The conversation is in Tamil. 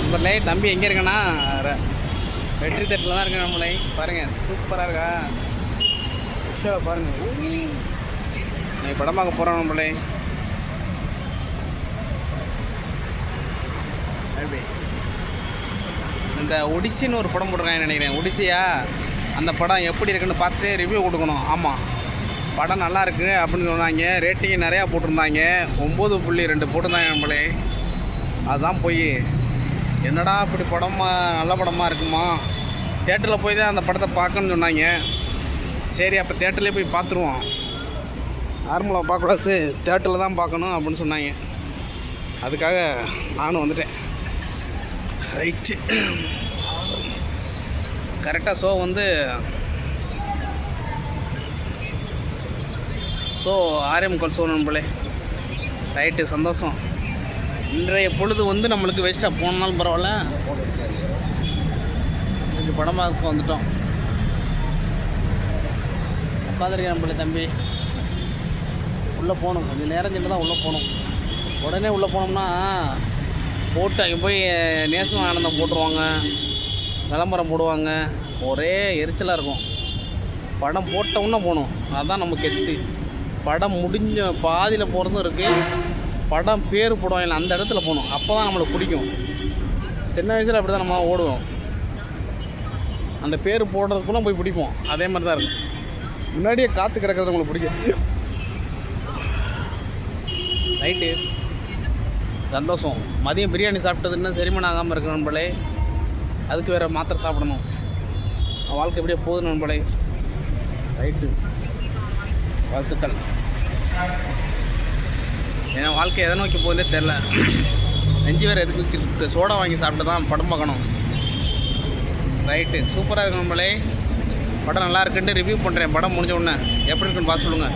நண்பர்களே, தம்பி எங்கே இருக்கேன்னா வெற்றி தேட்டரில் தான் இருக்கேன். நம்மளை பாருங்கள், சூப்பராக இருக்கா விஷயம் பாருங்கள். நீ படம் பார்க்க போகிறோம் நம்மளே. இந்த ஒடிசின்னு ஒரு படம் போட்டிருக்காங்க நினைக்கிறேன். ஒடிசியா அந்த படம் எப்படி இருக்குன்னு பார்த்துட்டு ரிவ்யூ கொடுக்கணும். ஆமாம், படம் நல்லா இருக்குது அப்படின்னு சொன்னாங்க. ரேட்டிங் நிறையா போட்டிருந்தாங்க, 9.2 போட்டிருந்தாங்க நம்மளே. அதுதான் போய் என்னடா இப்படி படமாக நல்ல படமாக இருக்குமா, தேட்டரில் போய் தான் அந்த படத்தை பார்க்கணுன்னு சொன்னாங்க. சரி, அப்போ தேட்டர்லேயே போய் பார்த்துருவோம், நார்மலாக பார்க்கக்கூடாது, தேட்டரில் தான் பார்க்கணும் அப்படின்னு சொன்னாங்க. அதுக்காக நானும் வந்துட்டேன். ரைட்டு, கரெக்டாக ஷோ வந்து 6:45 ஷோ நண்பர்களே. ரைட்டு, சந்தோஷம். இன்றைய பொழுது வந்து நம்மளுக்கு வேஸ்ட்டாக போனாலும் பரவாயில்ல, கொஞ்சம் படமாக வந்துட்டோம். உட்காந்துருக்கேன் நம்மளே. தம்பி உள்ளே போகணும், கொஞ்சம் நேரம் சென்று தான் உள்ளே போகணும். உடனே உள்ளே போனோம்னா போட்டு அங்கே போய் நேசம் ஆனந்தம் போட்டுருவாங்க, விளம்பரம் போடுவாங்க, ஒரே எரிச்சலாக இருக்கும். படம் போட்டவுன்னே போகணும், அதுதான் நமக்கு கெத்து. படம் முடிஞ்ச பாதியில் போகிறதும் இருக்குது, படம் பேர் போடுவாங்க அந்த இடத்துல போகணும், அப்போ தான் நம்மளுக்கு பிடிக்கும். சின்ன வயசில் அப்படி தான் நம்ம ஓடுவோம், அந்த பேர் போடுறதுக்குள்ளே போய் பிடிப்போம். அதே மாதிரி தான் இருக்கும். முன்னாடியே காற்று கிடக்கிறது உங்களுக்கு பிடிக்கும். ரைட்டு, சந்தோஷம். மதியம் பிரியாணி சாப்பிட்டதுன்னு செரிமானம் ஆகாமல் இருக்கு நண்பர்களே. அதுக்கு வேறு மாத்திரை சாப்பிடணும். வாழ்க்கை எப்படியே போகுது நண்பர்களே. ரைட்டு, வாழ்த்துக்கள். என் வாழ்க்கை எதை நோக்கி போகுதே தெரில. நெஞ்சு வேறு எதுக்கு வச்சுருக்கு, சோடா வாங்கி சாப்பிட்டு தான் படம் பார்க்கணும். ரைட்டு, சூப்பராக இருக்கு நண்பர்களே. படம் நல்லா இருக்குன்ட்டு ரிவ்யூ பண்ணுறேன். படம் முடிஞ்ச உடனே எப்படி இருக்குன்னு பார்த்து சொல்லுங்கள்.